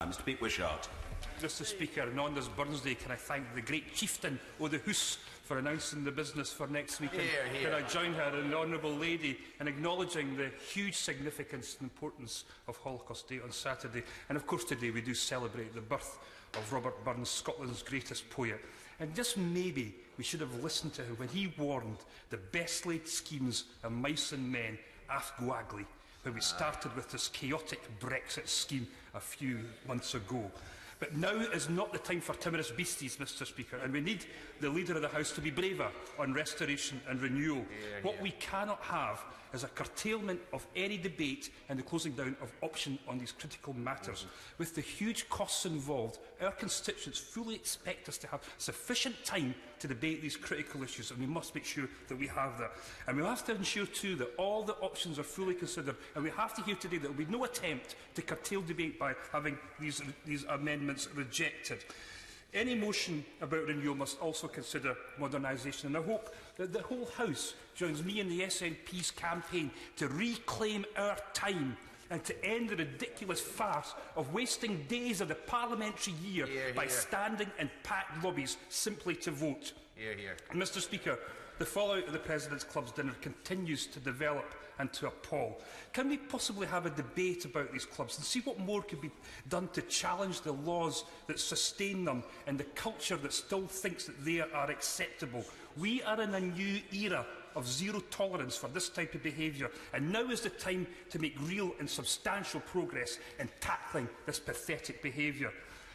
Mr. Wishart. Mr. Speaker, and on this Burns Day, can I thank the great chieftain O' the Hoose for announcing the business for next week? And can I join her and the Honourable Lady in acknowledging the huge significance and importance of Holocaust Day on Saturday? And of course today we do celebrate the birth of Robert Burns, Scotland's greatest poet. And just maybe we should have listened to him when he warned the best-laid schemes of mice and men go ugly, when we started with this chaotic Brexit scheme a few months ago. But now is not the time for timorous beasties, Mr. Speaker, and we need the Leader of the House to be braver on restoration and renewal. What we cannot have is a curtailment of any debate and the closing down of option on these critical matters. With the huge costs involved, our constituents fully expect us to have sufficient time to debate these critical issues, and we must make sure that we have that. And we have to ensure too that all the options are fully considered, and we have to hear today that there will be no attempt to curtail debate by having these amendments rejected. Any motion about renewal must also consider modernisation, and I hope that the whole House joins me in the SNP's campaign to reclaim our time and to end the ridiculous farce of wasting days of the parliamentary year by standing in packed lobbies simply to vote. Mr. Speaker, the fallout of the President's Club's dinner continues to develop and to appall. Can we possibly have a debate about these clubs and see what more could be done to challenge the laws that sustain them and the culture that still thinks that they are acceptable? We are in a new era of zero tolerance for this type of behaviour, and now is the time to make real and substantial progress in tackling this pathetic behaviour.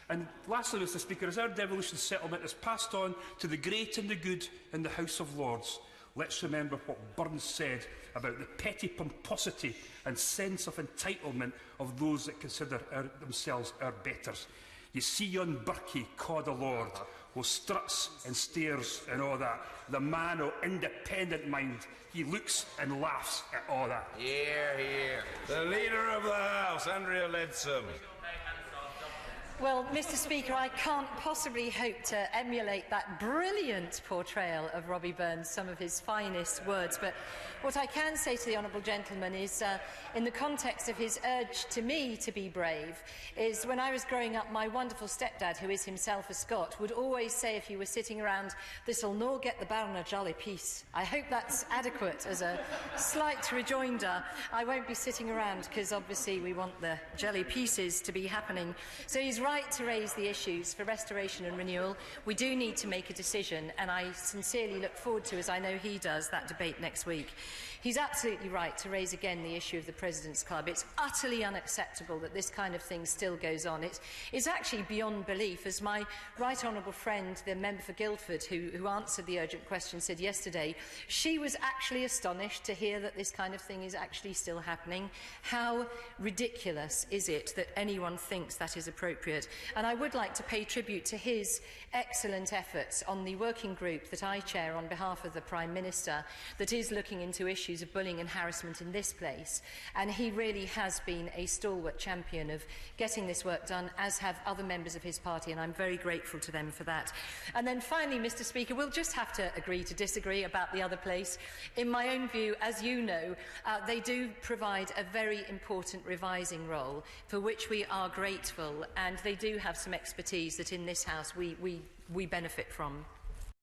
And lastly, Mr. Speaker, as our devolution settlement is passed on to the great and the good in the House of Lords, let's remember what Burns said about the petty pomposity and sense of entitlement of those that consider themselves our betters. You see yon Birkie ca'd a lord, who struts and stares and all that. The man o' independent mind, he looks and laughs at all that. Hear, hear. The Leader of the House, Andrea Leadsom. Well, Mr. Speaker, I can't possibly hope to emulate that brilliant portrayal of Robbie Burns, some of his finest words. But what I can say to the honourable gentleman is, in the context of his urge to me to be brave, is when I was growing up, my wonderful stepdad, who is himself a Scot, would always say if you were sitting around, this'll no get the Baron a jolly piece. I hope that's adequate as a slight rejoinder. I won't be sitting around because obviously we want the jelly pieces to be happening. So he's right to raise the issues for restoration and renewal. We do need to make a decision, and I sincerely look forward to, as I know he does, that debate next week. He's absolutely right to raise again the issue of the President's Club. It's utterly unacceptable that this kind of thing still goes on. It's actually beyond belief. As my right honourable friend, the member for Guildford, who answered the urgent question, said yesterday, she was actually astonished to hear that this kind of thing is actually still happening. How ridiculous is it that anyone thinks that is appropriate? And I would like to pay tribute to his excellent efforts on the working group that I chair on behalf of the Prime Minister that is looking into issues of bullying and harassment in this place. And he really has been a stalwart champion of getting this work done, as have other members of his party, and I'm very grateful to them for that. And then finally, Mr. Speaker, we'll just have to agree to disagree about the other place. In my own view, as you know, they do provide a very important revising role for which we are grateful, and they do have some expertise that in this House we benefit from.